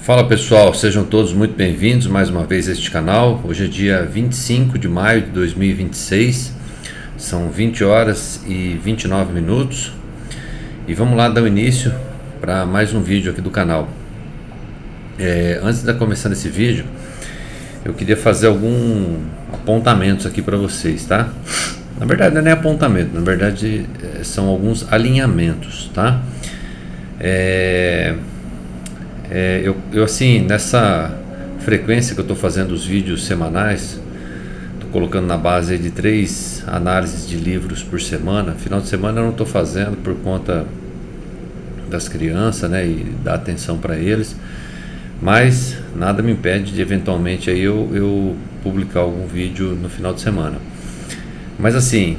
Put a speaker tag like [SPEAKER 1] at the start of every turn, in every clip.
[SPEAKER 1] Fala pessoal, sejam todos muito bem-vindos mais uma vez a este canal. Hoje é dia 25 de maio de 2026, são 20 horas e 29 minutos e vamos lá dar o início para mais um vídeo aqui do canal. Antes de começar esse vídeo, eu queria fazer alguns apontamentos aqui para vocês, tá? Na verdade não é nem apontamento, na verdade são alguns alinhamentos, tá? Eu assim, nessa frequência que eu estou fazendo os vídeos semanais, estou colocando na base de 3 análises de livros por semana. Final de semana eu não estou fazendo por conta das crianças, né, e dar atenção para eles, mas nada me impede de eventualmente aí eu publicar algum vídeo no final de semana. Mas assim,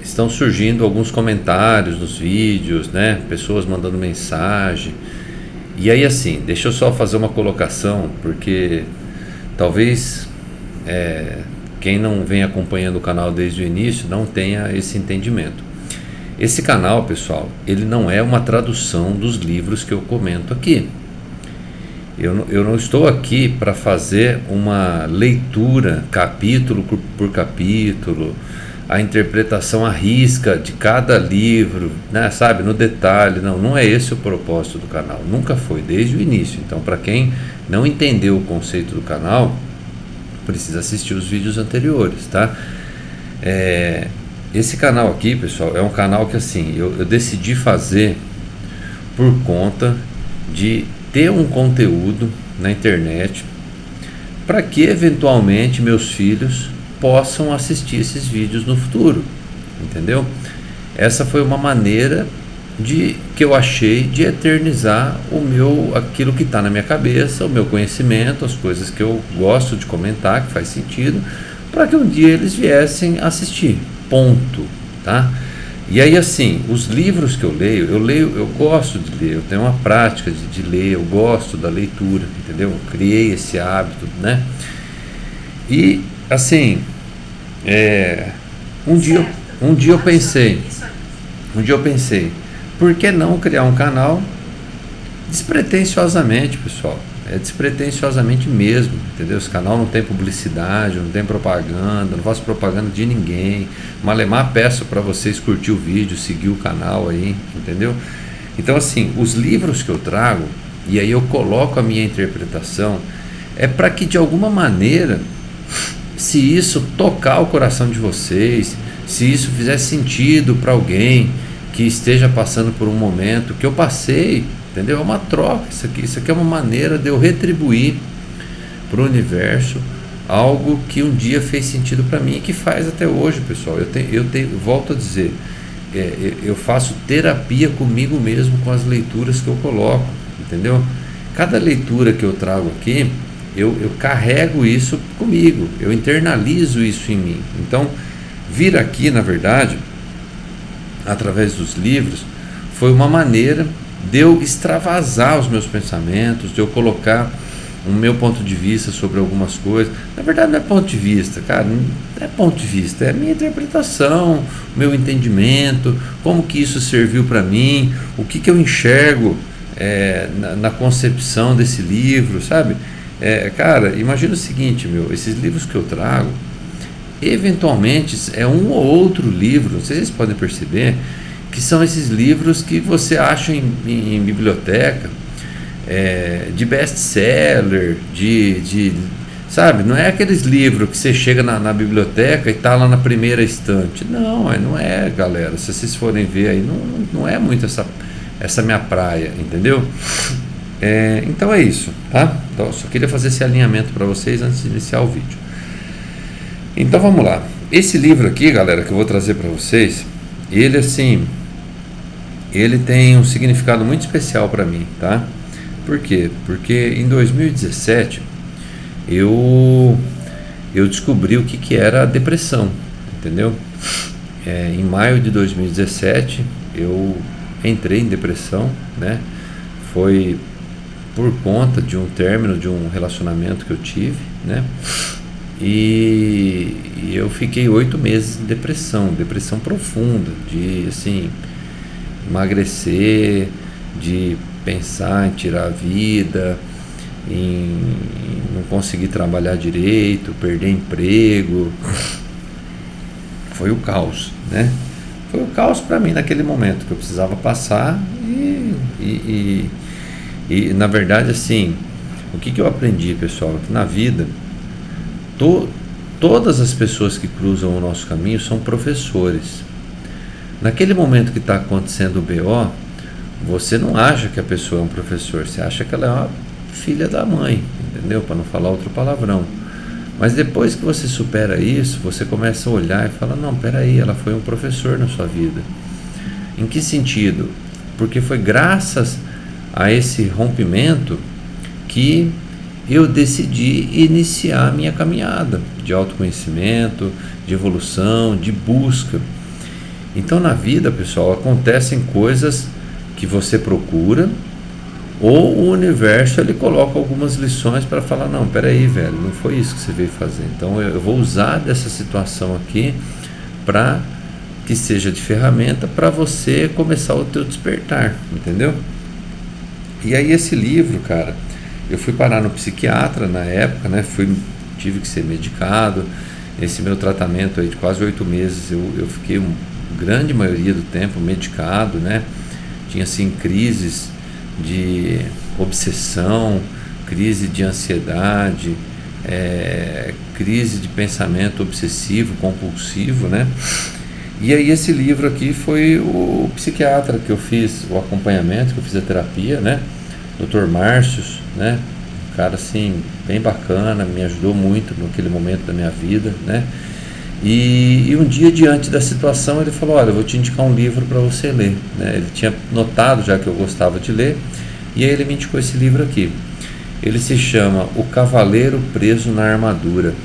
[SPEAKER 1] estão surgindo alguns comentários nos vídeos, né, pessoas mandando mensagem. E aí assim, deixa eu só fazer uma colocação, porque talvez quem não vem acompanhando o canal desde o início não tenha esse entendimento. Esse canal, pessoal, ele não é uma tradução dos livros que eu comento aqui. Eu não estou aqui para fazer uma leitura capítulo por capítulo, a interpretação à risca de cada livro, né, sabe, no detalhe. Não é esse o propósito do canal, nunca foi, desde o início. Então, para quem não entendeu o conceito do canal, precisa assistir os vídeos anteriores, tá? Esse canal aqui, pessoal, é um canal que assim, eu decidi fazer por conta de ter um conteúdo na internet para que eventualmente meus filhos possam assistir esses vídeos no futuro, entendeu? Essa foi uma maneira que eu achei de eternizar aquilo que está na minha cabeça, o meu conhecimento, as coisas que eu gosto de comentar, que faz sentido, para que um dia eles viessem assistir, ponto, tá? E aí assim, os livros que eu leio, eu gosto de ler, eu tenho uma prática de ler, eu gosto da leitura, entendeu? Eu criei esse hábito, né? E assim, um dia eu pensei, por que não criar um canal despretensiosamente, pessoal? Despretensiosamente mesmo, entendeu? Esse canal não tem publicidade, não tem propaganda, não faço propaganda de ninguém. Malemar, peço para vocês curtir o vídeo, seguir o canal aí, entendeu? Então assim, os livros que eu trago, e aí eu coloco a minha interpretação, é para que de alguma maneira, se isso tocar o coração de vocês, se isso fizer sentido para alguém que esteja passando por um momento que eu passei, entendeu? É uma troca, isso aqui é uma maneira de eu retribuir para o universo algo que um dia fez sentido para mim e que faz até hoje, pessoal. Volto a dizer, eu faço terapia comigo mesmo com as leituras que eu coloco, entendeu? Cada leitura que eu trago aqui, eu carrego isso comigo, eu internalizo isso em mim. Então, vir aqui, na verdade, através dos livros, foi uma maneira de eu extravasar os meus pensamentos, de eu colocar o meu ponto de vista sobre algumas coisas. Na verdade não é ponto de vista, cara, não é ponto de vista, é a minha interpretação, o meu entendimento, como que isso serviu para mim, o que eu enxergo na concepção desse livro, sabe? Cara, imagina o seguinte, esses livros que eu trago, eventualmente é um ou outro livro, não sei se vocês podem perceber, que são esses livros que você acha em biblioteca, de best-seller, sabe, não é aqueles livros que você chega na biblioteca e está lá na primeira estante, não é, galera, se vocês forem ver aí, não é muito essa minha praia, entendeu? Então é isso, tá? Então, só queria fazer esse alinhamento para vocês antes de iniciar o vídeo. Então vamos lá, esse livro aqui, galera, que eu vou trazer para vocês, ele assim, ele tem um significado muito especial para mim, tá? Por quê? Porque em 2017 eu descobri o que era a depressão, entendeu? Em maio de 2017 eu entrei em depressão, né? Foi por conta de um término de um relacionamento que eu tive, né? E eu fiquei 8 meses em depressão profunda, de assim, emagrecer, de pensar em tirar a vida, em não conseguir trabalhar direito, perder emprego. Foi o caos, né? Foi o caos para mim naquele momento que eu precisava passar e na verdade, assim, o que eu aprendi, pessoal, é que na vida todas as pessoas que cruzam o nosso caminho são professores. Naquele momento que está acontecendo o BO, você não acha que a pessoa é um professor, você acha que ela é uma filha da mãe, entendeu? Para não falar outro palavrão. Mas depois que você supera isso, você começa a olhar e fala, não, peraí, ela foi um professor na sua vida. Em que sentido? Porque foi graças a esse rompimento que eu decidi iniciar a minha caminhada de autoconhecimento, de evolução, de busca. Então na vida, pessoal, acontecem coisas que você procura, ou o universo ele coloca algumas lições para falar, não, peraí, velho, não foi isso que você veio fazer. Então eu vou usar dessa situação aqui para que seja de ferramenta para você começar o teu despertar, entendeu? E aí esse livro, cara, eu fui parar no psiquiatra na época, né? Tive que ser medicado. Esse meu tratamento aí de quase 8 meses, eu fiquei grande maioria do tempo medicado, né? Tinha assim crises de obsessão, crise de ansiedade, crise de pensamento obsessivo, compulsivo, né? E aí esse livro aqui foi o psiquiatra que eu fiz o acompanhamento, que eu fiz a terapia, né? Dr. Márcios, né? Um cara assim, bem bacana, me ajudou muito naquele momento da minha vida, né? E um dia, diante da situação, ele falou, olha, eu vou te indicar um livro para você ler, né? Ele tinha notado já que eu gostava de ler, e aí ele me indicou esse livro aqui. Ele se chama O Cavaleiro Preso na Armadura.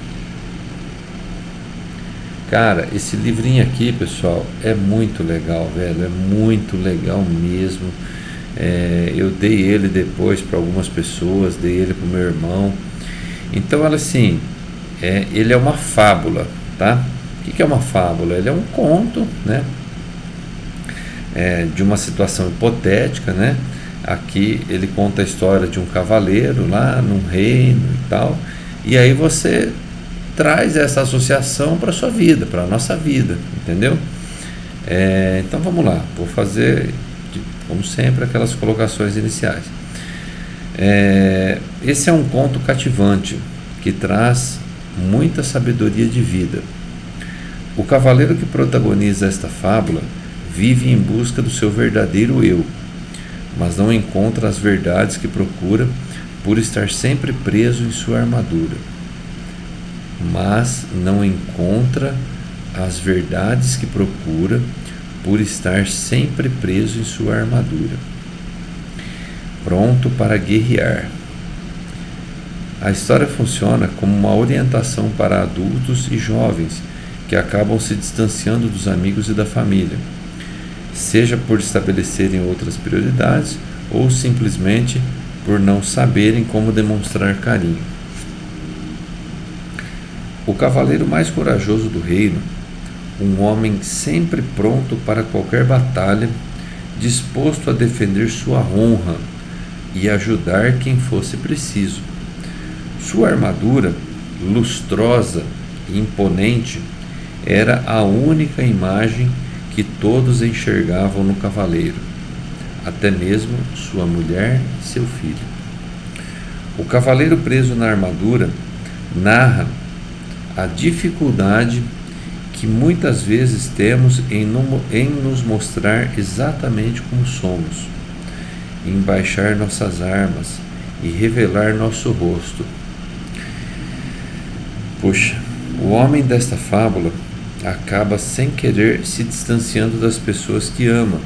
[SPEAKER 1] Cara, esse livrinho aqui, pessoal, é muito legal, velho, é muito legal mesmo. Eu dei ele depois para algumas pessoas, dei ele para o meu irmão. Então, assim, ele é uma fábula, tá? O que é uma fábula? Ele é um conto, né? De uma situação hipotética, né? Aqui ele conta a história de um cavaleiro lá num reino e tal, e aí você traz essa associação para a sua vida, para a nossa vida, entendeu? Então vamos lá, vou fazer, como sempre, aquelas colocações iniciais. Esse é um conto cativante que traz muita sabedoria de vida. O cavaleiro que protagoniza esta fábula vive em busca do seu verdadeiro eu, mas não encontra as verdades que procura por estar sempre preso em sua armadura. Mas não encontra as verdades que procura por estar sempre preso em sua armadura, pronto para guerrear. A história funciona como uma orientação para adultos e jovens que acabam se distanciando dos amigos e da família, seja por estabelecerem outras prioridades ou simplesmente por não saberem como demonstrar carinho. O cavaleiro mais corajoso do reino, um homem sempre pronto para qualquer batalha, disposto a defender sua honra e ajudar quem fosse preciso. Sua armadura, lustrosa e imponente, era a única imagem que todos enxergavam no cavaleiro, até mesmo sua mulher e seu filho. O cavaleiro preso na armadura narra a dificuldade que muitas vezes temos em nos mostrar exatamente como somos, em baixar nossas armas e revelar nosso rosto. Puxa, o homem desta fábula acaba sem querer se distanciando das pessoas que ama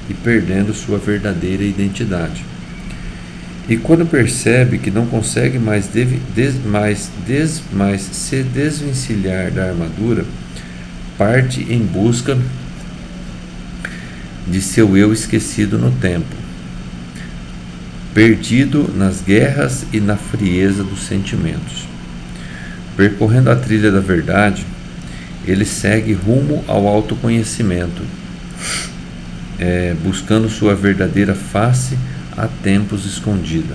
[SPEAKER 1] e perdendo sua verdadeira identidade. E quando percebe que não consegue mais se desvencilhar da armadura, parte em busca de seu eu esquecido no tempo, perdido nas guerras e na frieza dos sentimentos. Percorrendo a trilha da verdade, ele segue rumo ao autoconhecimento, buscando sua verdadeira face há tempos escondida,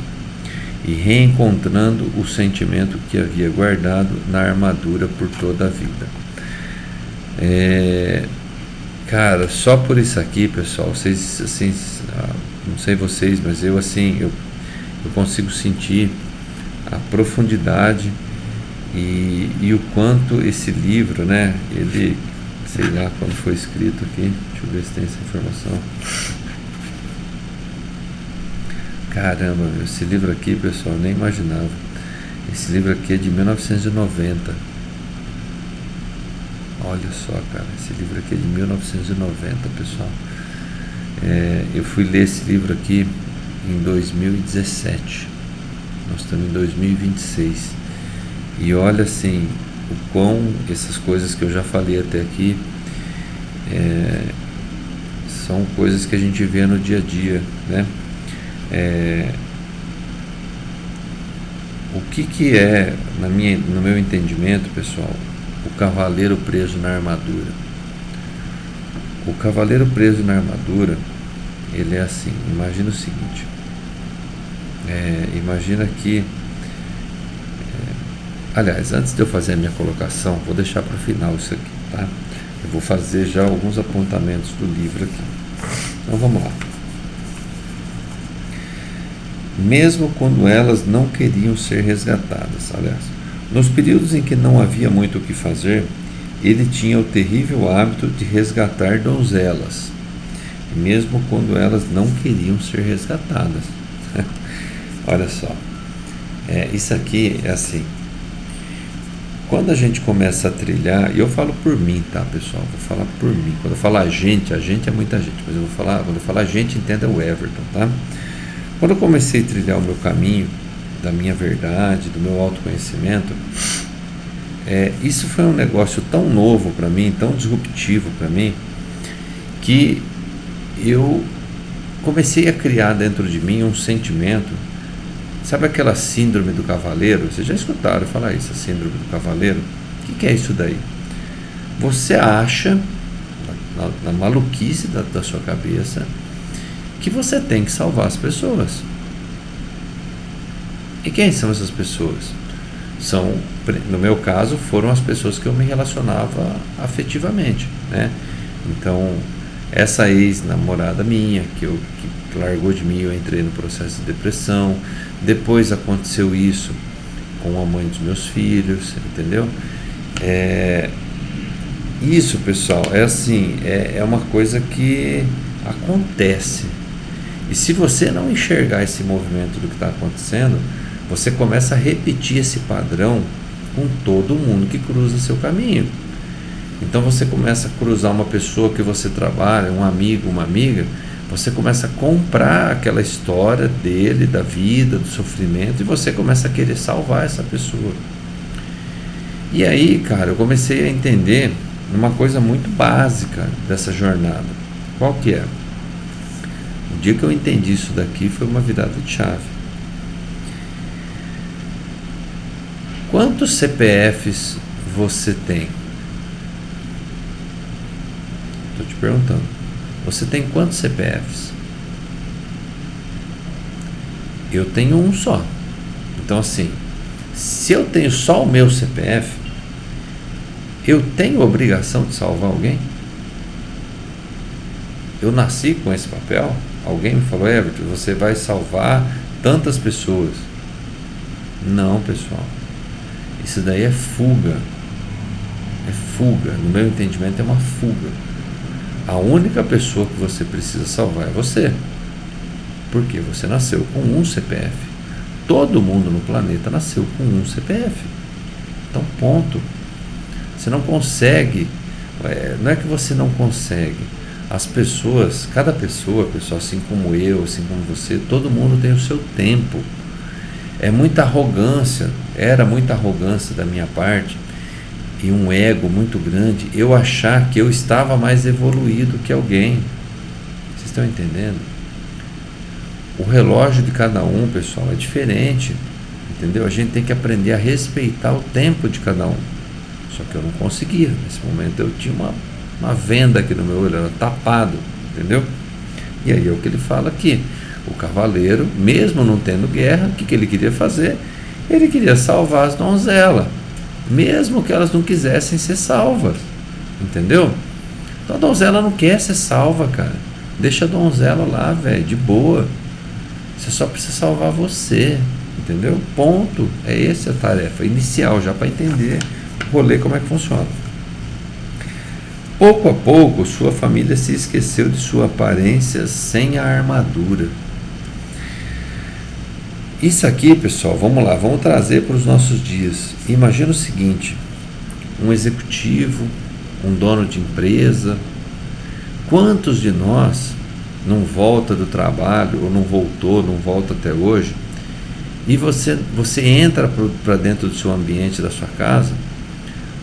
[SPEAKER 1] e reencontrando o sentimento que havia guardado na armadura por toda a vida. Cara, só por isso aqui, pessoal, vocês, assim, não sei vocês, mas eu, assim, eu consigo sentir a profundidade e o quanto esse livro, né, ele, sei lá quando foi escrito aqui, deixa eu ver se tem essa informação. Caramba, esse livro aqui, pessoal, eu nem imaginava. Esse livro aqui é de 1990. Olha só, cara, esse livro aqui é de 1990, pessoal. Eu fui ler esse livro aqui em 2017. Nós estamos em 2026. E olha, assim, o quão essas coisas que eu já falei até aqui são coisas que a gente vê no dia a dia, né? O que é, no meu entendimento, pessoal, o cavaleiro preso na armadura? O cavaleiro preso na armadura, ele é assim, imagina o seguinte, imagina que, aliás, antes de eu fazer a minha colocação, vou deixar para o final isso aqui, tá? Eu vou fazer já alguns apontamentos do livro aqui. Então vamos lá. Mesmo quando elas não queriam ser resgatadas, aliás, nos períodos em que não havia muito o que fazer, ele tinha o terrível hábito de resgatar donzelas, mesmo quando elas não queriam ser resgatadas. Olha só, isso aqui é assim, quando a gente começa a trilhar, e eu falo por mim, tá, pessoal, vou falar por mim, quando eu falo a gente é muita gente, mas quando eu falar a gente, entenda o Everton, tá? Quando eu comecei a trilhar o meu caminho, da minha verdade, do meu autoconhecimento, isso foi um negócio tão novo para mim, tão disruptivo para mim, que eu comecei a criar dentro de mim um sentimento, sabe aquela síndrome do cavaleiro? Vocês já escutaram falar isso, a síndrome do cavaleiro? O que é isso daí? Você acha, na maluquice da sua cabeça, que você tem que salvar as pessoas. E quem são essas pessoas? No meu caso, foram as pessoas que eu me relacionava afetivamente, né? Então, essa ex-namorada minha, que largou de mim, eu entrei no processo de depressão. Depois aconteceu isso com a mãe dos meus filhos, entendeu? Isso, pessoal, é assim, é uma coisa que acontece. E se você não enxergar esse movimento do que está acontecendo, você começa a repetir esse padrão com todo mundo que cruza seu caminho. Então você começa a cruzar uma pessoa que você trabalha, um amigo, uma amiga, você começa a comprar aquela história dele, da vida, do sofrimento, e você começa a querer salvar essa pessoa. E aí, cara, eu comecei a entender uma coisa muito básica dessa jornada. Qual que é? O dia que eu entendi isso daqui foi uma virada de chave. Quantos CPFs você tem? Estou te perguntando. Você tem quantos CPFs? Eu tenho um só. Então, assim, se eu tenho só o meu CPF, eu tenho obrigação de salvar alguém? Eu nasci com esse papel? Alguém me falou, Everton, você vai salvar tantas pessoas. Não, pessoal. Isso daí é fuga. É fuga. No meu entendimento, é uma fuga. A única pessoa que você precisa salvar é você. Porque você nasceu com um CPF. Todo mundo no planeta nasceu com um CPF. Então, ponto. Você não consegue. Não é que você não consegue. As pessoas, cada pessoa, pessoal, assim como eu, assim como você, todo mundo tem o seu tempo. É muita arrogância, era muita arrogância da minha parte e um ego muito grande, eu achar que eu estava mais evoluído que alguém. Vocês estão entendendo? O relógio de cada um, pessoal, é diferente, entendeu? A gente tem que aprender a respeitar o tempo de cada um. Só que eu não conseguia, nesse momento eu tinha uma venda aqui no meu olho, era tapado, entendeu? E aí é o que ele fala aqui. O cavaleiro, mesmo não tendo guerra, o que ele queria fazer? Ele queria salvar as donzelas, mesmo que elas não quisessem ser salvas, entendeu? Então a donzela não quer ser salva, cara. Deixa a donzela lá, velho, de boa. Você só precisa salvar você, entendeu? Ponto. É essa a tarefa inicial, já para entender o rolê, como é que funciona. Pouco a pouco, sua família se esqueceu de sua aparência sem a armadura. Isso aqui, pessoal, vamos lá, vamos trazer para os nossos dias. Imagina o seguinte: um executivo, um dono de empresa. Quantos de nós não volta do trabalho, ou não voltou, não volta até hoje, e você entra para dentro do seu ambiente, da sua casa,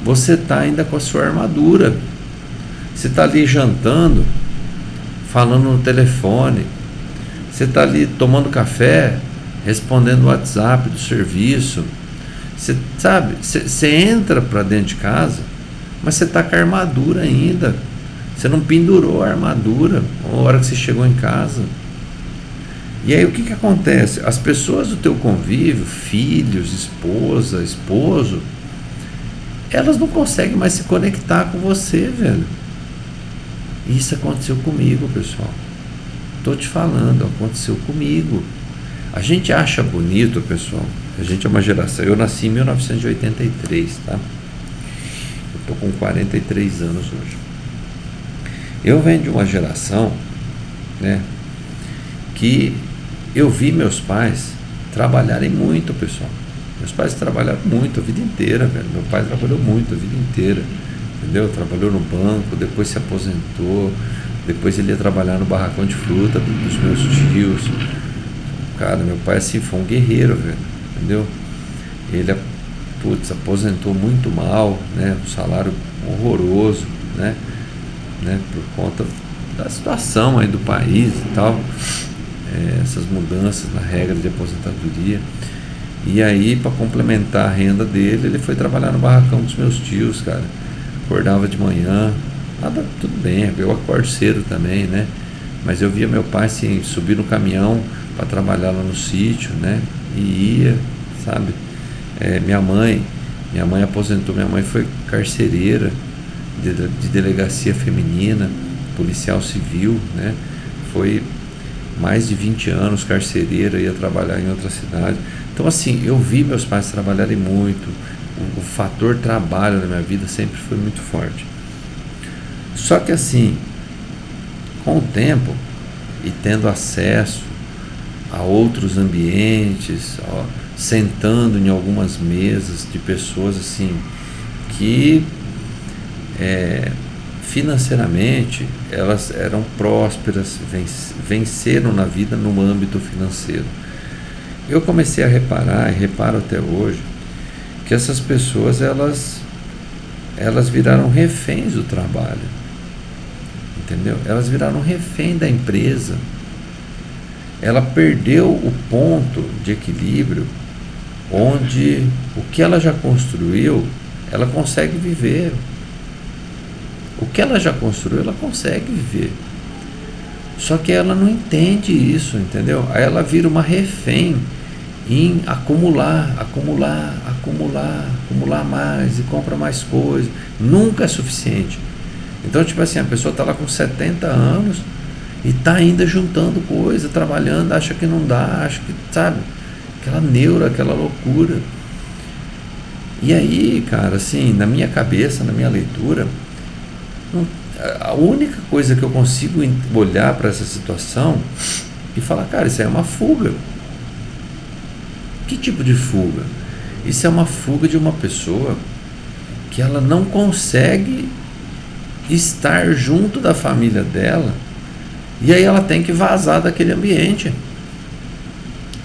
[SPEAKER 1] você está ainda com a sua armadura. Você está ali jantando, falando no telefone, você está ali tomando café, respondendo o WhatsApp do serviço. Você sabe, você entra para dentro de casa, mas você está com a armadura ainda. Você não pendurou a armadura na hora que você chegou em casa. E aí o que acontece? As pessoas do teu convívio, filhos, esposa, esposo, elas não conseguem mais se conectar com você, velho. Isso aconteceu comigo, pessoal. Estou te falando, aconteceu comigo. A gente acha bonito, pessoal. A gente é uma geração. Eu nasci em 1983, tá? Eu estou com 43 anos hoje. Eu venho de uma geração, né, que eu vi meus pais trabalharem muito, pessoal. Meus pais trabalharam muito a vida inteira, velho. Meu pai trabalhou muito a vida inteira, entendeu? Trabalhou no banco, depois se aposentou, depois ele ia trabalhar no barracão de fruta dos meus tios. Cara, meu pai assim foi um guerreiro, velho, entendeu? Ele, aposentou muito mal, né? Um salário horroroso, né? Por conta da situação aí do país e tal, essas mudanças na regra de aposentadoria. E aí, para complementar a renda dele, ele foi trabalhar no barracão dos meus tios, cara. Acordava de manhã, nada, tudo bem, eu acordo cedo também, né? Mas eu via meu pai assim, subir no caminhão para trabalhar lá no sítio, né? E ia, sabe? Minha mãe aposentou, minha mãe foi carcereira de delegacia feminina, policial civil, né? Foi mais de 20 anos carcereira, ia trabalhar em outra cidade. Então assim, eu vi meus pais trabalharem muito, o fator trabalho na minha vida sempre foi muito forte. Só que assim, com o tempo e tendo acesso a outros ambientes, sentando em algumas mesas de pessoas assim que financeiramente elas eram prósperas, venceram na vida no âmbito financeiro. Eu comecei a reparar, e reparo até hoje, que essas pessoas elas viraram reféns do trabalho, entendeu? Elas viraram refém da empresa. Ela perdeu o ponto de equilíbrio onde o que ela já construiu, ela consegue viver. O que ela já construiu, ela consegue viver. Só que ela não entende isso, entendeu? Aí ela vira uma refém em acumular mais e compra mais coisas. Nunca é suficiente. Então, tipo assim, a pessoa está lá com 70 anos e está ainda juntando coisa, trabalhando, acha que não dá, acha que, sabe? Aquela neura, aquela loucura. E aí, cara, assim, na minha cabeça, na minha leitura, a única coisa que eu consigo olhar para essa situação e falar, cara, isso aí é uma fuga. Que tipo de fuga? Isso é uma fuga de uma pessoa que ela não consegue estar junto da família dela, e aí ela tem que vazar daquele ambiente,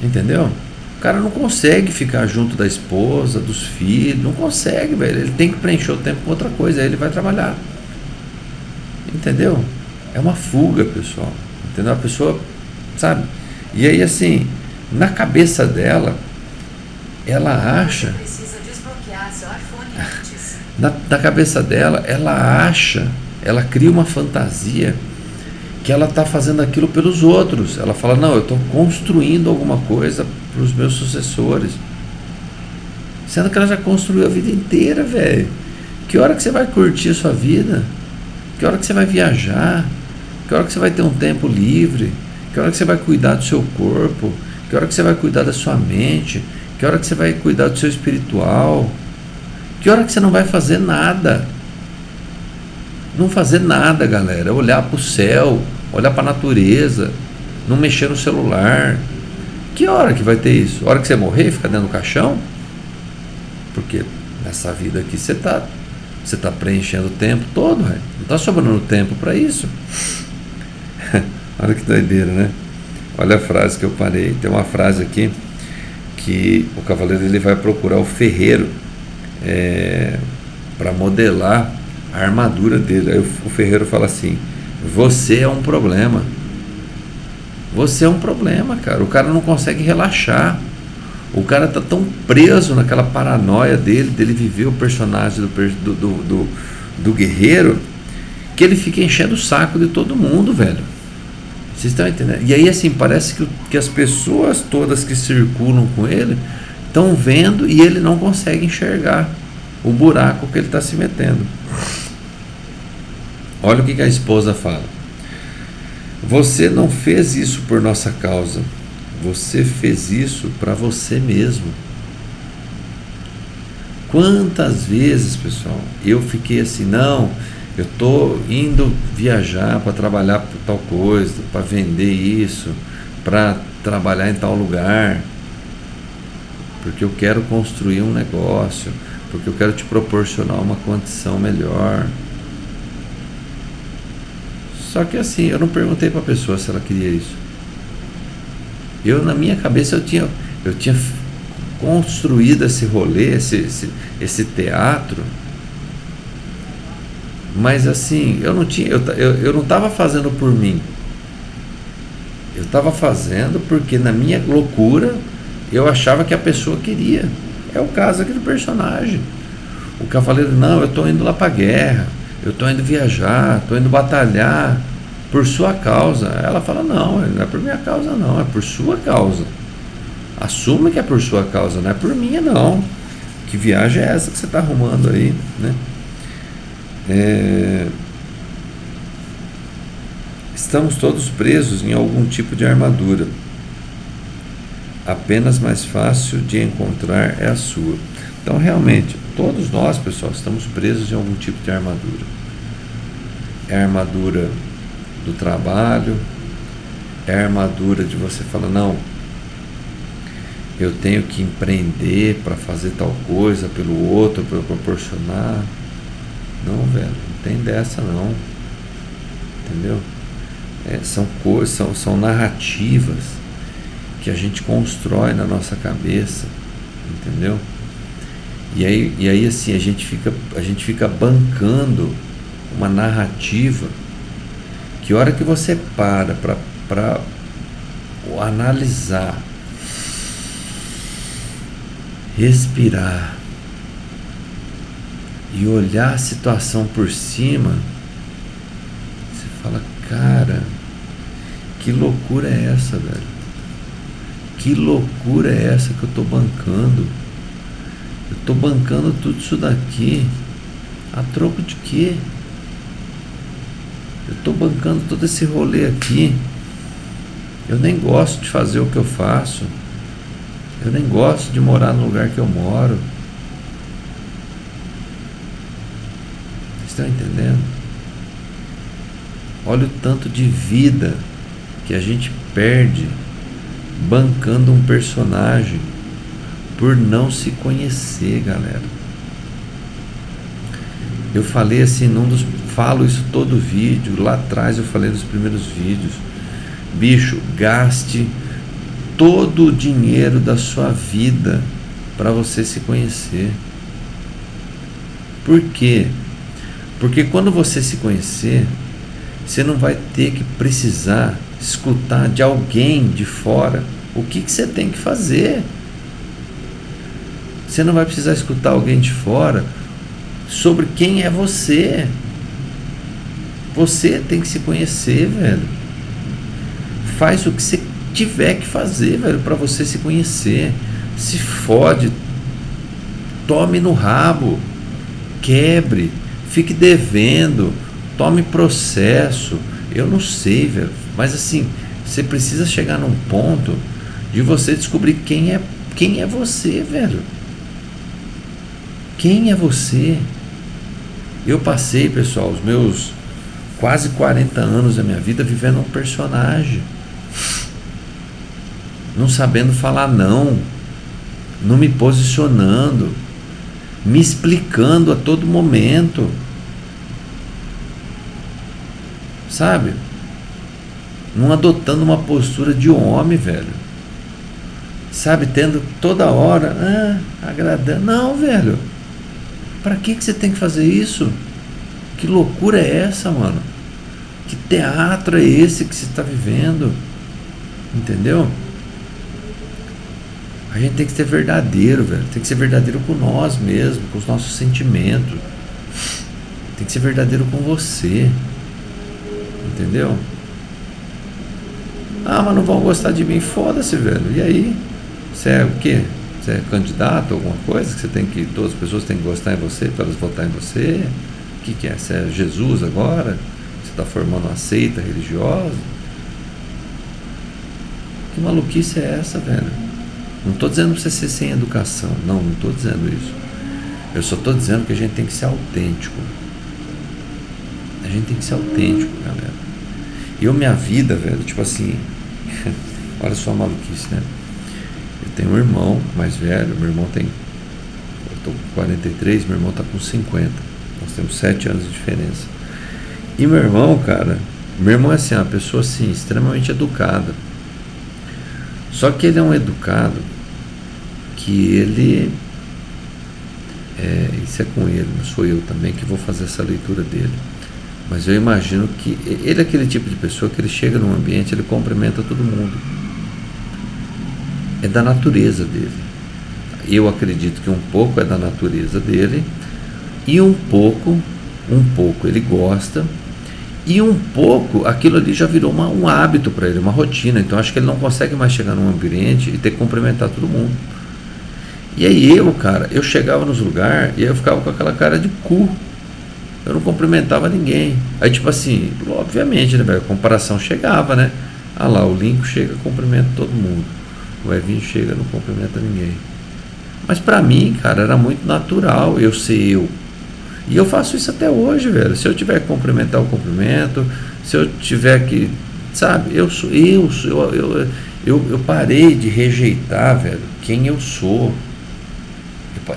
[SPEAKER 1] entendeu? O cara não consegue ficar junto da esposa, dos filhos, não consegue, velho. Ele tem que preencher o tempo com outra coisa, aí ele vai trabalhar. Entendeu? É uma fuga, pessoal. Entendeu? A pessoa, sabe? E aí, assim, na cabeça dela, ela acha.
[SPEAKER 2] Precisa desbloquear seu iPhone antes.
[SPEAKER 1] Na cabeça dela, ela acha, ela cria uma fantasia que ela está fazendo aquilo pelos outros. Ela fala, não, eu estou construindo alguma coisa para os meus sucessores. Sendo que ela já construiu a vida inteira, velho. Que hora que você vai curtir a sua vida? Que hora que você vai viajar? Que hora que você vai ter um tempo livre? Que hora que você vai cuidar do seu corpo? Que hora que você vai cuidar da sua mente? Que hora que você vai cuidar do seu espiritual? Que hora que você não vai fazer nada? Não fazer nada, galera. Olhar para o céu, olhar para a natureza, não mexer no celular. Que hora que vai ter isso? A hora que você morrer e ficar dentro do caixão? Porque nessa vida aqui você tá preenchendo o tempo todo, véio. Não está sobrando tempo para isso. Olha que doideira, né? Olha a frase que eu parei. Tem uma frase aqui que o cavaleiro ele vai procurar o ferreiro para modelar a armadura dele. Aí o ferreiro fala assim: você é um problema. Você é um problema, cara. O cara não consegue relaxar. O cara tá tão preso naquela paranoia dele viver o personagem do guerreiro, que ele fica enchendo o saco de todo mundo, velho. Vocês estão entendendo? E aí, assim, parece que as pessoas todas que circulam com ele estão vendo e ele não consegue enxergar o buraco que ele está se metendo. Olha o que a esposa fala: você não fez isso por nossa causa, você fez isso para você mesmo. Quantas vezes, pessoal, eu fiquei assim, não, eu estou indo viajar para trabalhar por tal coisa, para vender isso, para trabalhar em tal lugar, porque eu quero construir um negócio, porque eu quero te proporcionar uma condição melhor. Só que assim, eu não perguntei para a pessoa se ela queria isso. Na minha cabeça, eu tinha construído esse rolê, esse teatro, mas assim, eu não estava fazendo por mim. Eu estava fazendo porque na minha loucura eu achava que a pessoa queria. É o caso aqui do personagem. O cavaleiro, não, eu estou indo lá para a guerra, eu estou indo viajar, estou indo batalhar por sua causa. Ela fala, não é por minha causa não, é por sua causa. Assuma que é por sua causa, não é por minha não. Que viagem é essa que você está arrumando aí, né? Estamos todos presos em algum tipo de armadura. Apenas mais fácil de encontrar é a sua. Então, realmente, todos nós, pessoal, estamos presos em algum tipo de armadura. É a armadura do trabalho, é a armadura de você falar, não, eu tenho que empreender para fazer tal coisa pelo outro, para proporcionar. Não, velho, não tem dessa não. Entendeu? São coisas, são narrativas que a gente constrói na nossa cabeça, entendeu? E aí assim, a gente fica bancando uma narrativa que a hora que você para analisar, respirar e olhar a situação por cima, você fala, cara, que loucura é essa, velho? Que loucura é essa que eu tô bancando? Eu tô bancando tudo isso daqui a troco de quê? Eu tô bancando todo esse rolê aqui. Eu nem gosto de fazer o que eu faço. Eu nem gosto de morar no lugar que eu moro. Vocês estão entendendo? Olha o tanto de vida que a gente perde bancando um personagem por não se conhecer, galera. Eu falei assim, falo isso todo vídeo, lá atrás eu falei nos primeiros vídeos, bicho, gaste todo o dinheiro da sua vida para você se conhecer. Por quê? Porque quando você se conhecer, você não vai ter que precisar escutar de alguém de fora o que você tem que fazer. Você não vai precisar escutar alguém de fora sobre quem é você. Você tem que se conhecer, velho. faz o que você tiver que fazer, velho, para você se conhecer. Se fode, tome no rabo, quebre, fique devendo, tome processo. Eu não sei, velho, mas assim, você precisa chegar num ponto de você descobrir quem é você, velho. Quem é você? Eu passei, pessoal, os meus quase 40 anos da minha vida vivendo um personagem, não sabendo falar não me posicionando, me explicando a todo momento, sabe? Não adotando uma postura de homem, velho, sabe? Tendo toda hora, agradando. Não, velho, pra que você tem que fazer isso? Que loucura é essa, mano? Que teatro é esse que você está vivendo? Entendeu? A gente tem que ser verdadeiro, velho. Tem que ser verdadeiro com nós mesmos, com os nossos sentimentos. Tem que ser verdadeiro com você. Entendeu? Mas não vão gostar de mim. Foda-se, velho. E aí? Você é o quê? Você é candidato a alguma coisa que você tem que, todas as pessoas têm que gostar em você para elas votar em você? O que é? Você é Jesus agora? Você está formando uma seita religiosa? Que maluquice é essa, velho? Não estou dizendo para você ser sem educação. Não estou dizendo isso. Eu só estou dizendo que a gente tem que ser autêntico. A gente tem que ser autêntico, galera. Minha vida, velho, tipo assim, olha só a maluquice, né? Eu tenho um irmão mais velho, meu irmão tem, eu tô com 43, meu irmão tá com 50. Nós temos 7 anos de diferença. E meu irmão, cara, meu irmão é assim, uma pessoa assim, extremamente educada. Só que ele é um educado que ele, isso é com ele, não sou eu também que vou fazer essa leitura dele. Mas eu imagino que ele é aquele tipo de pessoa que ele chega num ambiente, ele cumprimenta todo mundo. É da natureza dele. Eu acredito que um pouco é da natureza dele, e um pouco ele gosta, e um pouco aquilo ali já virou um hábito para ele, uma rotina. Então acho que ele não consegue mais chegar num ambiente e ter que cumprimentar todo mundo. E aí eu chegava nos lugares e eu ficava com aquela cara de cu. Eu não cumprimentava ninguém. Aí tipo assim, obviamente, né, velho, a comparação chegava, né? Lá, o Lincoln chega, cumprimenta todo mundo. O Evinho chega, não cumprimenta ninguém. Mas pra mim, cara, era muito natural eu ser eu. E eu faço isso até hoje, velho. Se eu tiver que cumprimentar, eu cumprimento. Se eu tiver que, sabe, eu parei de rejeitar, velho, quem eu sou.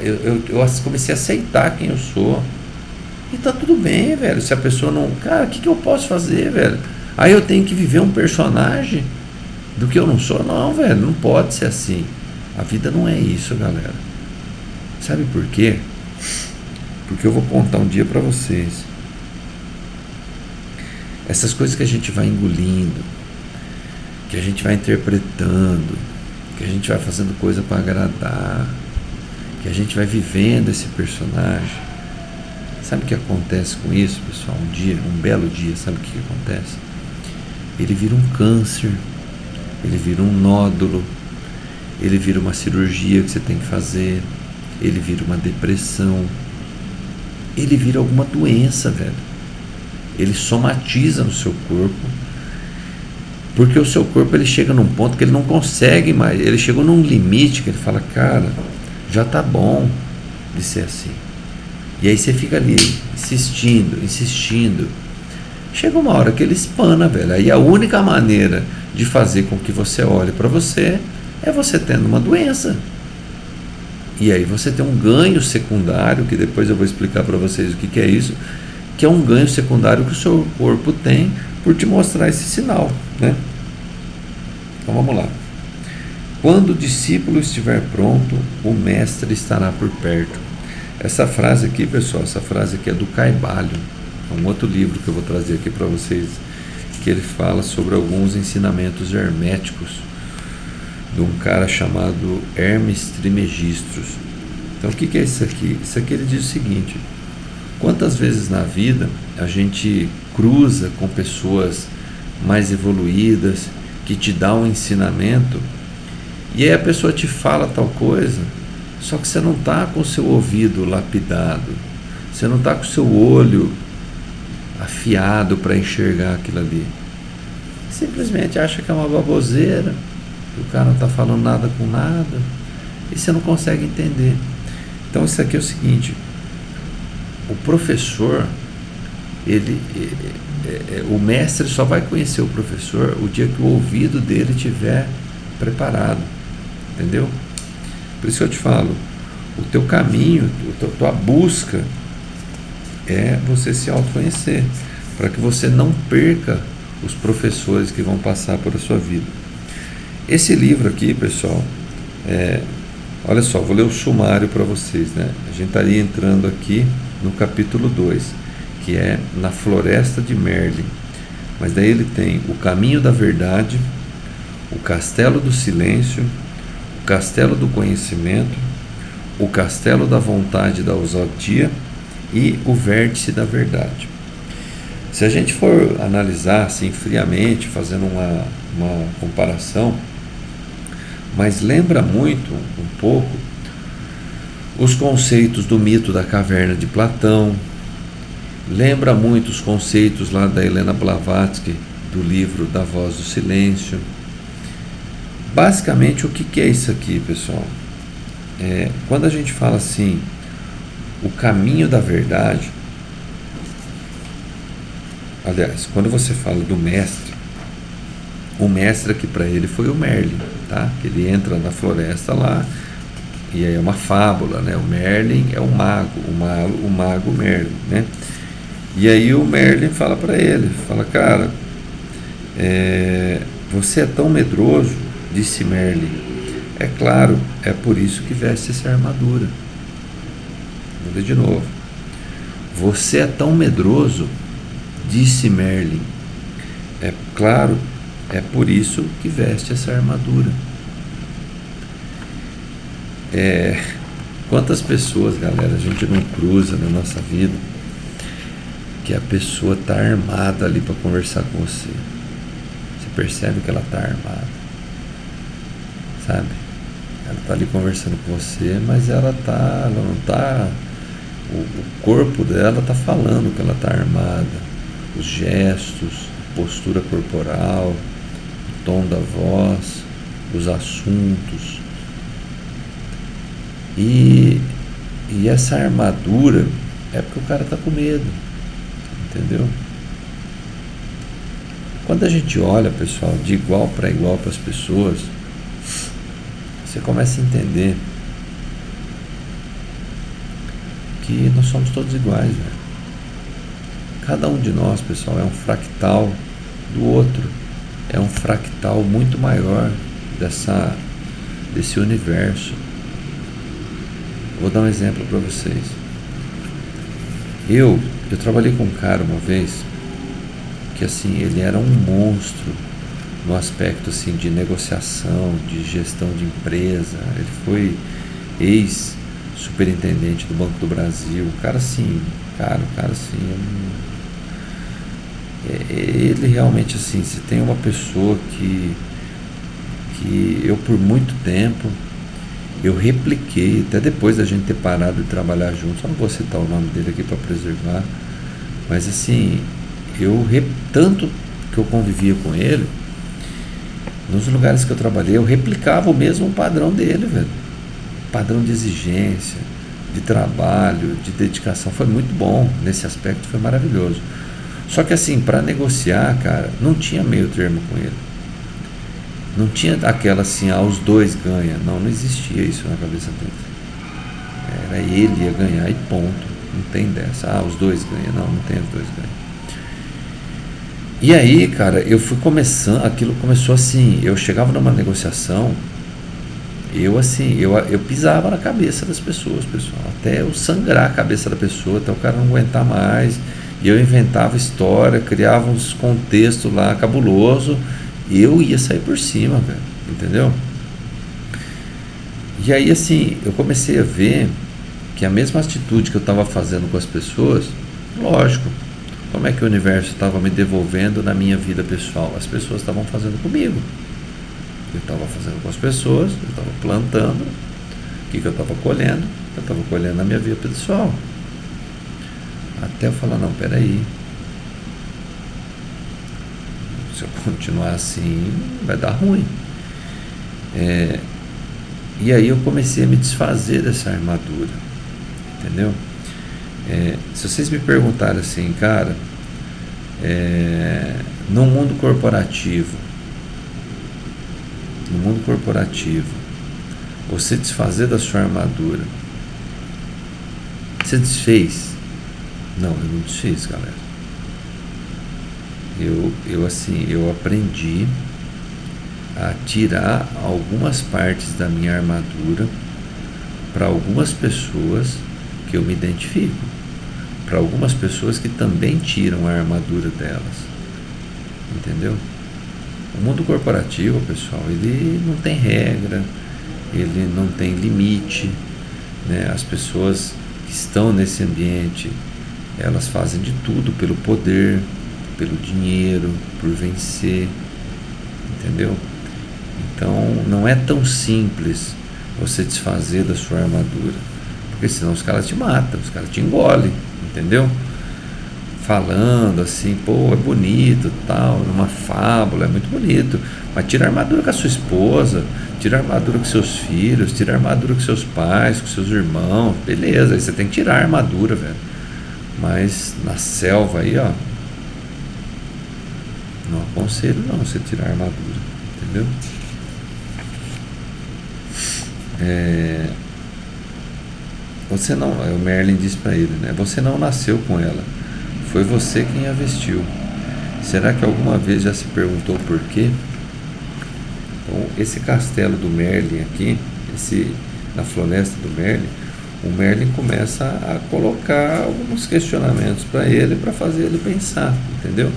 [SPEAKER 1] Eu comecei a aceitar quem eu sou. E tá tudo bem, velho. Se a pessoa não... Cara, o que eu posso fazer, velho? Aí eu tenho que viver um personagem do que eu não sou? Não, velho, não pode ser assim. A vida não é isso, galera. Sabe por quê? Porque eu vou contar um dia pra vocês. Essas coisas que a gente vai engolindo, que a gente vai interpretando, que a gente vai fazendo coisa pra agradar, que a gente vai vivendo esse personagem. Sabe o que acontece com isso, pessoal? Um belo dia, sabe o que acontece? Ele vira um câncer, ele vira um nódulo, ele vira uma cirurgia que você tem que fazer, ele vira uma depressão, ele vira alguma doença, velho. Ele somatiza no seu corpo, porque o seu corpo ele chega num ponto que ele não consegue mais, ele chegou num limite que ele fala, cara, já tá bom de ser assim. E aí você fica ali, insistindo. Chega uma hora que ele espana, velho. Aí a única maneira de fazer com que você olhe para você é você tendo uma doença. E aí você tem um ganho secundário, que depois eu vou explicar para vocês o que é isso, que é um ganho secundário que o seu corpo tem por te mostrar esse sinal, né? Então vamos lá. Quando o discípulo estiver pronto, o mestre estará por perto. Essa frase aqui, pessoal, essa frase aqui é do Caibalho, é um outro livro que eu vou trazer aqui para vocês, que ele fala sobre alguns ensinamentos herméticos de um cara chamado Hermes Trismegistus. Então o que é isso aqui? Isso aqui ele diz o seguinte: quantas vezes na vida a gente cruza com pessoas mais evoluídas, que te dá um ensinamento, e aí a pessoa te fala tal coisa, só que você não está com o seu ouvido lapidado, você não está com o seu olho afiado para enxergar aquilo ali. Simplesmente acha que é uma baboseira, que o cara não está falando nada com nada, e você não consegue entender. Então isso aqui é o seguinte: o professor, o mestre só vai conhecer o professor o dia que o ouvido dele estiver preparado, entendeu? Por isso que eu te falo, o teu caminho, a tua busca é você se autoconhecer, para que você não perca os professores que vão passar por a sua vida. Esse livro aqui, pessoal, olha só, vou ler o sumário para vocês, né? A gente estaria entrando aqui no capítulo 2, que é Na Floresta de Merlin. Mas daí ele tem o Caminho da Verdade, o Castelo do Silêncio, o Castelo do Conhecimento, o Castelo da Vontade e da Ousadia e o Vértice da Verdade. Se a gente for analisar assim friamente, fazendo uma comparação, mas lembra muito um pouco os conceitos do mito da caverna de Platão, lembra muito os conceitos lá da Helena Blavatsky, do livro Da Voz do Silêncio. Basicamente, o que é isso aqui, pessoal? Quando a gente fala assim, o caminho da verdade, aliás, quando você fala do mestre, o mestre aqui para ele foi o Merlin, tá? Que ele entra na floresta lá, e aí é uma fábula, né? O Merlin é o mago Merlin, né? E aí o Merlin fala para ele, fala: cara, você é tão medroso, disse Merlin, é claro, é por isso que veste essa armadura. Vou ler de novo. Você é tão medroso, disse Merlin, é claro, é por isso que veste essa armadura. Quantas pessoas, galera, a gente não cruza na nossa vida que a pessoa está armada ali para conversar com você. Você percebe que ela está armada, sabe? Ela está ali conversando com você, mas ela não está. O corpo dela está falando que ela está armada. Os gestos, a postura corporal, o tom da voz, os assuntos. E essa armadura é porque o cara está com medo, entendeu? Quando a gente olha, pessoal, de igual para igual para as pessoas, você começa a entender que nós somos todos iguais, né? Cada um de nós, pessoal, é um fractal do outro, é um fractal muito maior desse universo. Vou dar um exemplo para vocês. Eu trabalhei com um cara uma vez que assim, ele era um monstro no aspecto assim de negociação, de gestão de empresa. Ele foi ex-superintendente do Banco do Brasil. O cara assim, ele realmente assim, se tem uma pessoa que eu por muito tempo eu repliquei, até depois da gente ter parado de trabalhar junto, só não vou citar o nome dele aqui para preservar, mas assim, tanto que eu convivia com ele, nos lugares que eu trabalhei, eu replicava o mesmo padrão dele, velho. Padrão de exigência, de trabalho, de dedicação, foi muito bom, nesse aspecto foi maravilhoso. Só que assim, para negociar, cara, não tinha meio termo com ele. Não tinha aquela assim, os dois ganham. Não existia isso na cabeça dele. Era ele ia ganhar e ponto. Não tem dessa. Os dois ganham. Não tem os dois ganham. E aí, cara, eu fui começando, aquilo começou assim, eu chegava numa negociação, eu pisava na cabeça das pessoas, pessoal, até eu sangrar a cabeça da pessoa, até o cara não aguentar mais, e eu inventava história, criava uns contextos lá cabuloso, e eu ia sair por cima, velho, entendeu? E aí, assim, eu comecei a ver que a mesma atitude que eu estava fazendo com as pessoas, lógico, Como é que o universo estava me devolvendo na minha vida pessoal? As pessoas estavam fazendo comigo. Eu estava fazendo com as pessoas, eu estava plantando. O que eu estava colhendo? Eu estava colhendo na minha vida pessoal. Até eu falar, não, peraí. Se eu continuar assim, vai dar ruim. E aí eu comecei a me desfazer dessa armadura. Entendeu? Se vocês me perguntarem assim, cara, no mundo corporativo, você desfazer da sua armadura, você desfez? Não, eu não desfiz, galera. Eu aprendi a tirar algumas partes da minha armadura para algumas pessoas que eu me identifico, para algumas pessoas que também tiram a armadura delas, entendeu? O mundo corporativo, pessoal, ele não tem regra, ele não tem limite, né? As pessoas que estão nesse ambiente, elas fazem de tudo pelo poder, pelo dinheiro, por vencer, entendeu? Então não é tão simples você desfazer da sua armadura, porque senão os caras te matam, os caras te engolem, entendeu? Falando assim, pô, é bonito, tal, numa fábula, é muito bonito, mas tira a armadura com a sua esposa, tira a armadura com seus filhos, tira a armadura com seus pais, com seus irmãos, beleza, aí você tem que tirar a armadura, velho. Mas na selva aí, ó, não aconselho não você tirar a armadura, entendeu? Você não, o Merlin diz para ele, né? Você não nasceu com ela, foi você quem a vestiu. Será que alguma vez já se perguntou por quê? Então, esse castelo do Merlin aqui, na floresta do Merlin, o Merlin começa a colocar alguns questionamentos para ele, para fazer ele pensar, entendeu?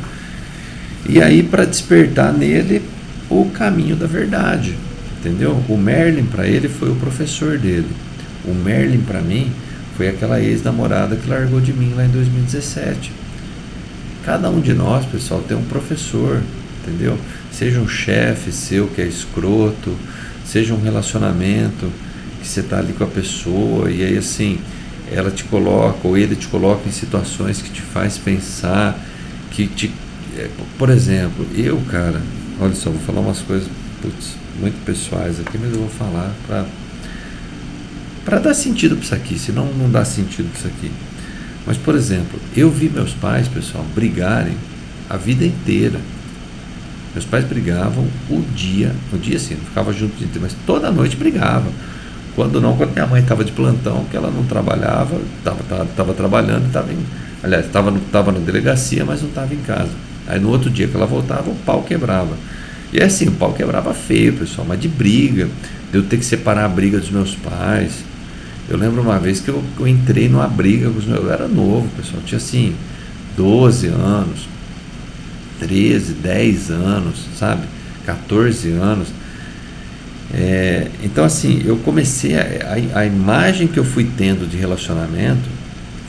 [SPEAKER 1] E aí para despertar nele o caminho da verdade, entendeu? O Merlin para ele foi o professor dele. O Merlin para mim foi aquela ex-namorada que largou de mim lá em 2017. Cada um de nós, pessoal, tem um professor, entendeu? Seja um chefe seu que é escroto, seja um relacionamento que você está ali com a pessoa e aí assim, ela te coloca ou ele te coloca em situações que te faz pensar, por exemplo, cara, olha só, vou falar umas coisas muito pessoais aqui, mas eu vou falar para dar sentido para isso aqui, senão não dá sentido para isso aqui. Mas, por exemplo, eu vi meus pais, pessoal, brigarem a vida inteira. Meus pais brigavam no dia assim, não ficava junto, mas toda noite brigava. Quando minha mãe estava de plantão, que ela não trabalhava, estava trabalhando, estava na delegacia, mas não estava em casa. Aí no outro dia que ela voltava, o pau quebrava. E é assim, o pau quebrava feio, pessoal, mas de briga, de eu ter que separar a briga dos meus pais. Eu lembro uma vez que eu entrei numa briga com os meus... Eu era novo, pessoal, eu tinha assim 12 anos, 13, 10 anos, sabe? 14 anos. Então assim, eu comecei a imagem que eu fui tendo de relacionamento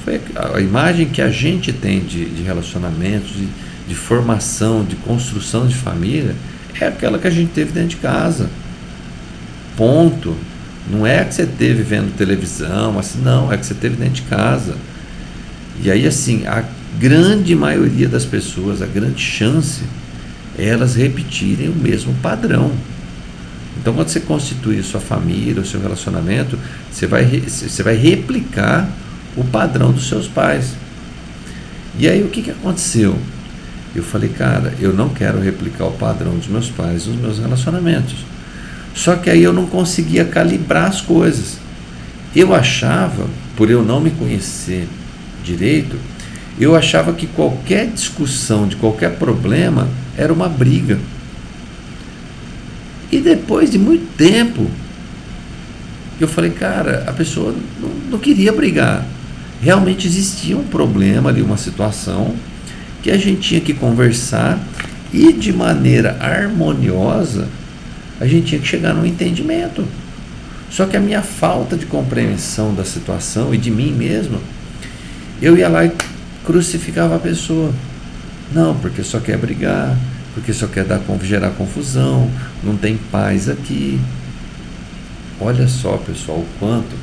[SPEAKER 1] foi a imagem que a gente tem de relacionamento, de formação, de construção de família, é aquela que a gente teve dentro de casa, ponto. Não é a que você teve vendo televisão, assim, não, é a que você teve dentro de casa. E aí assim, a grande maioria das pessoas, a grande chance é elas repetirem o mesmo padrão. Então quando você constitui a sua família, o seu relacionamento, você vai replicar o padrão dos seus pais. E aí o que aconteceu? Eu falei, cara, eu não quero replicar o padrão dos meus pais nos meus relacionamentos. Só que aí eu não conseguia calibrar as coisas. Eu achava, por eu não me conhecer direito, eu achava que qualquer discussão de qualquer problema era uma briga. E depois de muito tempo, eu falei, cara, a pessoa não queria brigar. Realmente existia um problema ali, uma situação que a gente tinha que conversar e de maneira harmoniosa a gente tinha que chegar num entendimento. Só que a minha falta de compreensão da situação e de mim mesmo, eu ia lá e crucificava a pessoa. Não, porque só quer brigar, porque só quer gerar confusão, não tem paz aqui. Olha só, pessoal, o quanto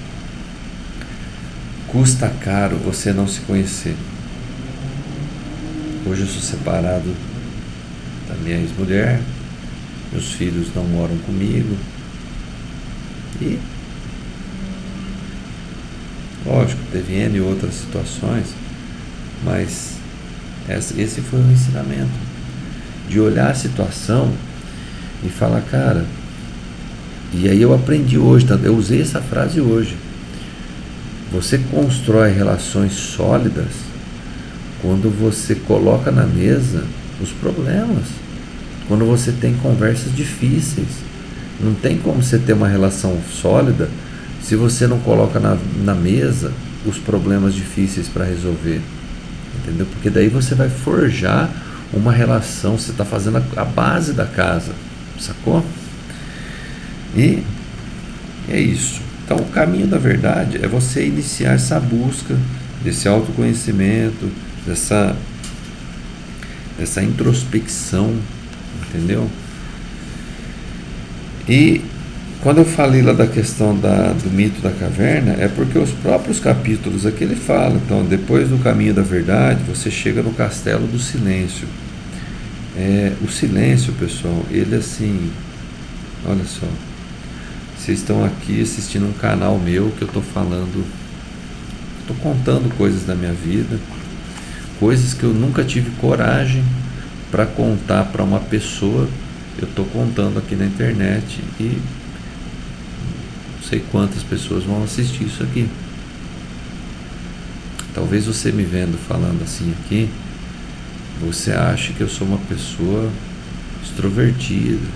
[SPEAKER 1] custa caro você não se conhecer. Hoje eu sou separado da minha ex-mulher, meus filhos não moram comigo e, lógico, teve N outras situações, mas esse foi o ensinamento, de olhar a situação e falar, cara, e aí eu aprendi hoje, eu usei essa frase hoje, você constrói relações sólidas quando você coloca na mesa os problemas, quando você tem conversas difíceis. Não tem como você ter uma relação sólida se você não coloca na mesa os problemas difíceis para resolver, entendeu? Porque daí você vai forjar uma relação, você está fazendo a base da casa, sacou? E é isso. Então o caminho da verdade é você iniciar essa busca desse autoconhecimento, dessa introspecção, entendeu? E quando eu falei lá da questão do mito da caverna, é porque os próprios capítulos aqui ele fala, então, depois do caminho da verdade, você chega no castelo do silêncio. O silêncio, pessoal, ele assim, olha só, vocês estão aqui assistindo um canal meu que eu estou falando, estou contando coisas da minha vida, coisas que eu nunca tive coragem para contar para uma pessoa. Eu estou contando aqui na internet e não sei quantas pessoas vão assistir isso aqui. Talvez você me vendo falando assim aqui, você ache que eu sou uma pessoa extrovertida,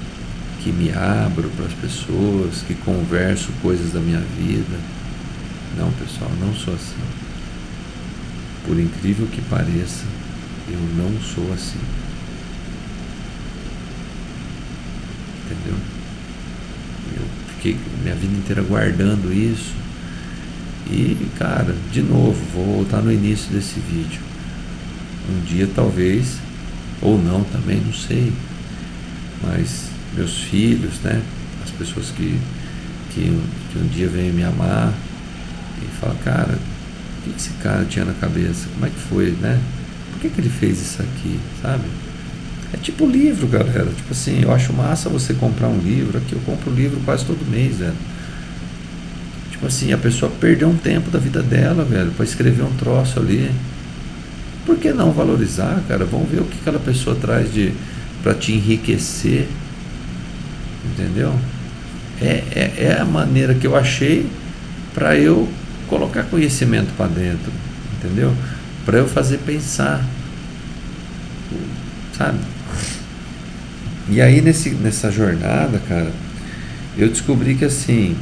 [SPEAKER 1] que me abro para as pessoas, que converso coisas da minha vida. Não, pessoal, não sou assim. Por incrível que pareça, eu não sou assim. Entendeu? Eu fiquei minha vida inteira guardando isso. E, cara, de novo, vou voltar no início desse vídeo. Um dia talvez, ou não também, não sei. Mas meus filhos, né? As pessoas que um dia vêm me amar e falam, cara, o que esse cara tinha na cabeça? Como é que foi, né? Por que ele fez isso aqui, sabe? É tipo livro, galera. Tipo assim, eu acho massa você comprar um livro. Aqui eu compro livro quase todo mês, velho. Tipo assim, a pessoa perdeu um tempo da vida dela, velho, pra escrever um troço ali. Por que não valorizar, cara? Vamos ver o que aquela pessoa traz pra te enriquecer. Entendeu? É a maneira que eu achei pra eu colocar conhecimento pra dentro. Entendeu? Pra eu fazer pensar. Sabe? E aí nessa jornada, cara, eu descobri que assim,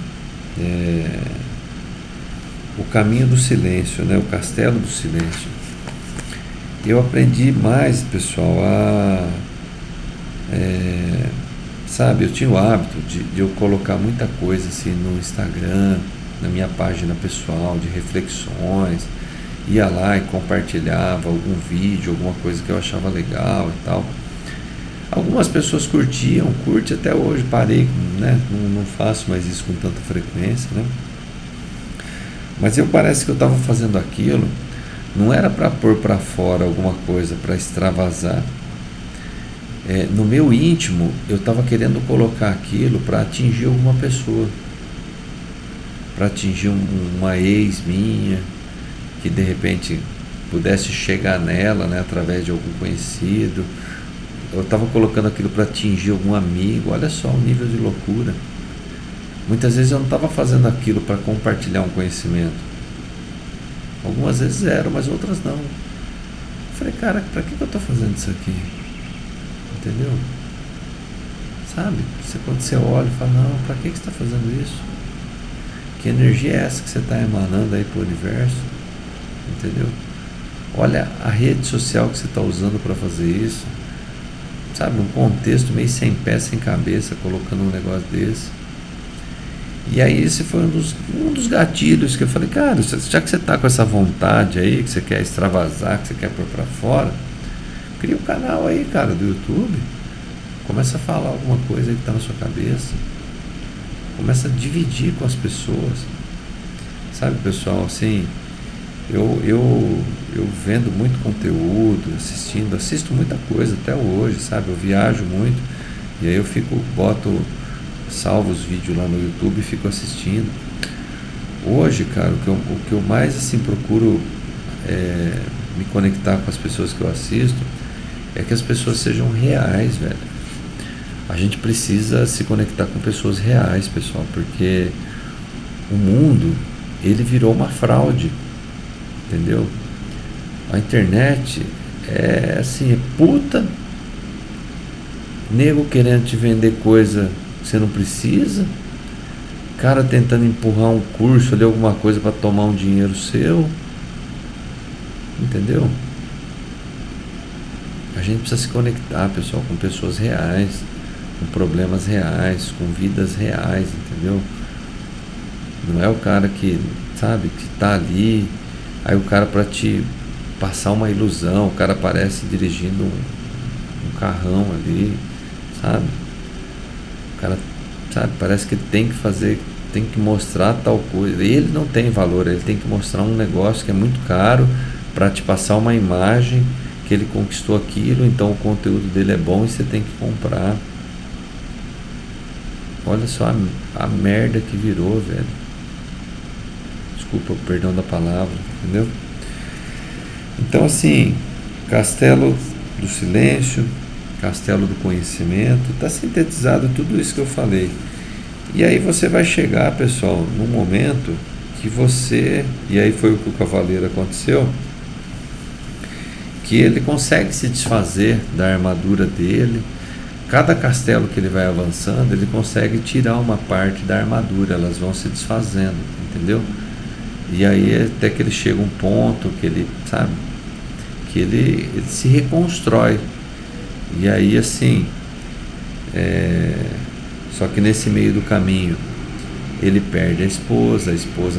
[SPEAKER 1] o caminho do silêncio, né, o castelo do silêncio, eu aprendi mais, pessoal, sabe, eu tinha o hábito de eu colocar muita coisa assim no Instagram, na minha página pessoal, de reflexões, ia lá e compartilhava algum vídeo, alguma coisa que eu achava legal e tal. Algumas pessoas curte até hoje, parei, né? Não faço mais isso com tanta frequência, né? Mas parece que eu estava fazendo aquilo, não era para pôr para fora alguma coisa, para extravasar. No meu íntimo, eu estava querendo colocar aquilo para atingir alguma pessoa, para atingir uma ex minha, que de repente pudesse chegar nela, né, através de algum conhecido. Eu estava colocando aquilo para atingir algum amigo. Olha só o nível de loucura. Muitas vezes eu não estava fazendo aquilo para compartilhar um conhecimento. Algumas vezes era, mas outras não. Eu falei, cara, para que eu estou fazendo isso aqui? Entendeu? Sabe? Quando você olha e fala, não, para que você está fazendo isso? Que energia é essa que você está emanando aí para o universo? Entendeu? Olha a rede social que você está usando para fazer isso. Sabe, um contexto meio sem pé, sem cabeça, colocando um negócio desse. E aí esse foi um dos gatilhos que eu falei, cara, já que você está com essa vontade aí, que você quer extravasar, que você quer pôr para fora, cria um canal aí, cara, do YouTube. Começa a falar alguma coisa aí que está na sua cabeça. Começa a dividir com as pessoas. Sabe, pessoal, assim, eu vendo muito conteúdo, assisto muita coisa até hoje, sabe? Eu viajo muito e aí eu salvo os vídeos lá no YouTube e fico assistindo. Hoje, cara, o que eu mais assim procuro me conectar com as pessoas que eu assisto é que as pessoas sejam reais, velho. A gente precisa se conectar com pessoas reais, pessoal, porque o mundo, ele virou uma fraude, entendeu? A internet é assim, é puta nego querendo te vender coisa que você não precisa, cara tentando empurrar um curso ali, alguma coisa para tomar um dinheiro seu, entendeu? A gente precisa se conectar, pessoal, com pessoas reais, com problemas reais, com vidas reais, entendeu? Não é o cara que, sabe, que tá ali, aí o cara, para te passar uma ilusão, o cara aparece dirigindo um carrão ali, sabe? O cara, sabe, parece que tem que fazer, tem que mostrar tal coisa. E ele não tem valor, ele tem que mostrar um negócio que é muito caro para te passar uma imagem que ele conquistou aquilo, então o conteúdo dele é bom e você tem que comprar. Olha só a merda que virou, velho. Desculpa o perdão da palavra, entendeu? Então, assim, castelo do silêncio, castelo do conhecimento, está sintetizado tudo isso que eu falei. E aí você vai chegar, pessoal, num momento que você, e aí foi o que o cavaleiro aconteceu, que ele consegue se desfazer da armadura dele. Cada castelo que ele vai avançando, ele consegue tirar uma parte da armadura, elas vão se desfazendo, entendeu? E aí até que ele chega a um ponto que ele, sabe, que ele se reconstrói. E aí assim, só que nesse meio do caminho ele perde a esposa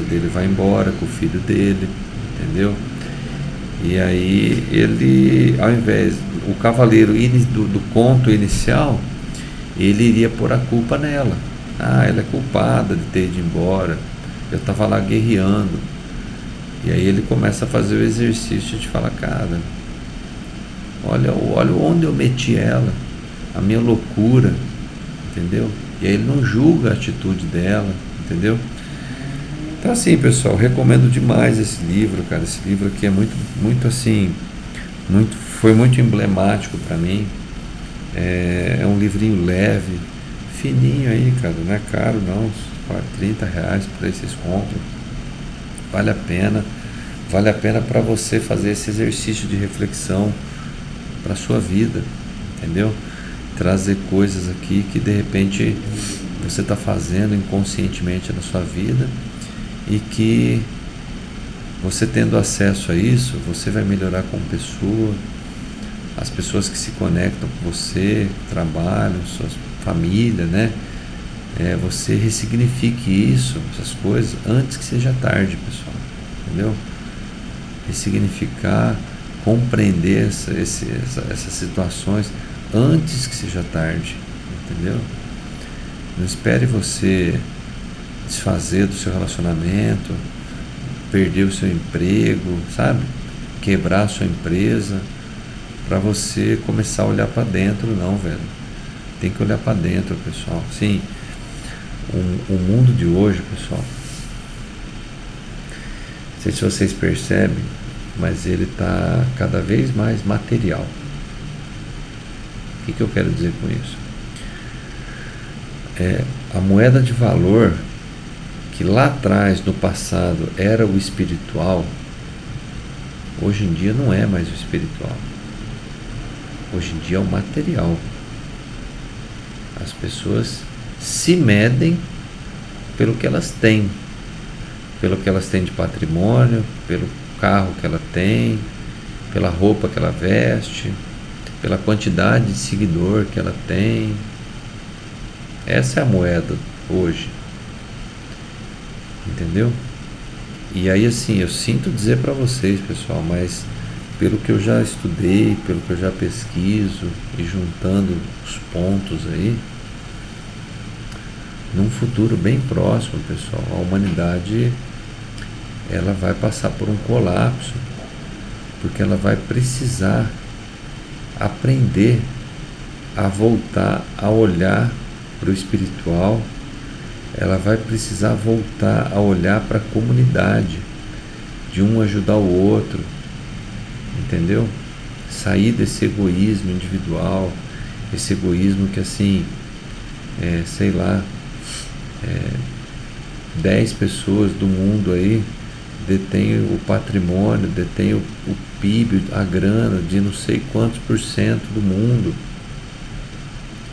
[SPEAKER 1] dele vai embora com o filho dele, entendeu? E aí ele, ao invés, o cavaleiro do conto inicial, ele iria pôr a culpa nela. Ah, ela é culpada de ter ido embora, eu estava lá guerreando. E aí ele começa a fazer o exercício de falar, cara, olha onde eu meti ela, a minha loucura, entendeu? E aí ele não julga a atitude dela, entendeu? Então assim, pessoal, recomendo demais esse livro, cara. Esse livro aqui é muito assim, foi muito emblemático para mim. É um livrinho leve, fininho aí, cara, não é caro não, R$30 por aí vocês compram. Vale a pena para você fazer esse exercício de reflexão para sua vida, entendeu? Trazer coisas aqui que de repente você está fazendo inconscientemente na sua vida e que você tendo acesso a isso, você vai melhorar como pessoa, as pessoas que se conectam com você, trabalham, sua família, né? Você ressignifique isso, essas coisas, antes que seja tarde, pessoal, entendeu? Ressignificar, compreender essas situações antes que seja tarde, entendeu? Não espere você desfazer do seu relacionamento, perder o seu emprego, sabe? Quebrar a sua empresa, para você começar a olhar para dentro, não, velho. Tem que olhar para dentro, pessoal. Sim, o mundo de hoje, pessoal, não sei se vocês percebem, mas ele está cada vez mais material. O que eu quero dizer com isso? A moeda de valor que lá atrás, no passado, era o espiritual, hoje em dia não é mais o espiritual. Hoje em dia é o material. As pessoas se medem pelo que elas têm, pelo que elas têm de patrimônio, pelo carro que ela tem, pela roupa que ela veste, pela quantidade de seguidor que ela tem. Essa é a moeda hoje. entendeu? E aí assim, eu sinto dizer para vocês, pessoal, mas pelo que eu já estudei, pelo que eu já pesquiso e juntando os pontos aí, num futuro bem próximo, pessoal, a humanidade ela vai passar por um colapso, porque ela vai precisar aprender a voltar a olhar para o espiritual, ela vai precisar voltar a olhar para a comunidade, de um ajudar o outro, entendeu? Sair desse egoísmo individual, esse egoísmo que assim, sei lá, 10 pessoas do mundo aí detêm o patrimônio, detêm o PIB, a grana de não sei quantos por cento do mundo.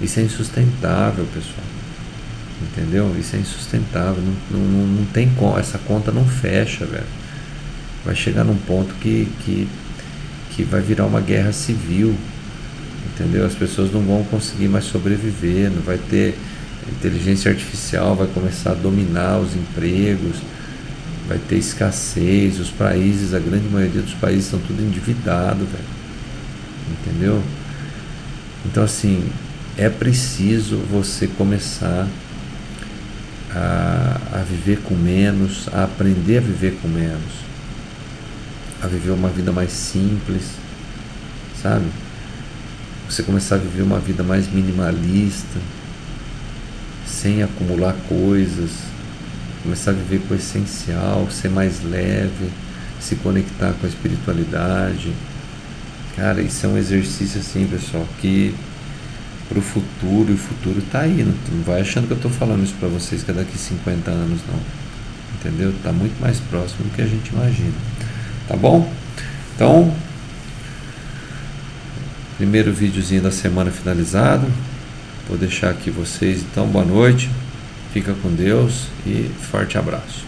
[SPEAKER 1] Isso é insustentável, pessoal. Entendeu? Isso é insustentável. Não tem como, essa conta não fecha, velho. Vai chegar num ponto que vai virar uma guerra civil. Entendeu? As pessoas não vão conseguir mais sobreviver, não vai ter inteligência artificial, vai começar a dominar os empregos, vai ter escassez, os países, a grande maioria dos países estão tudo endividados, velho. Entendeu? Então assim, é preciso você começar a viver com menos, a aprender a viver com menos, a viver uma vida mais simples, sabe? Você começar a viver uma vida mais minimalista, sem acumular coisas, começar a viver com o essencial, ser mais leve, se conectar com a espiritualidade. Cara, isso é um exercício assim, pessoal, que pro futuro, e o futuro tá aí, não vai achando que eu tô falando isso pra vocês que é daqui 50 anos, não. Entendeu? Tá muito mais próximo do que a gente imagina. Tá bom? Então, primeiro videozinho da semana finalizado. Vou deixar aqui vocês, então, boa noite, fica com Deus e forte abraço.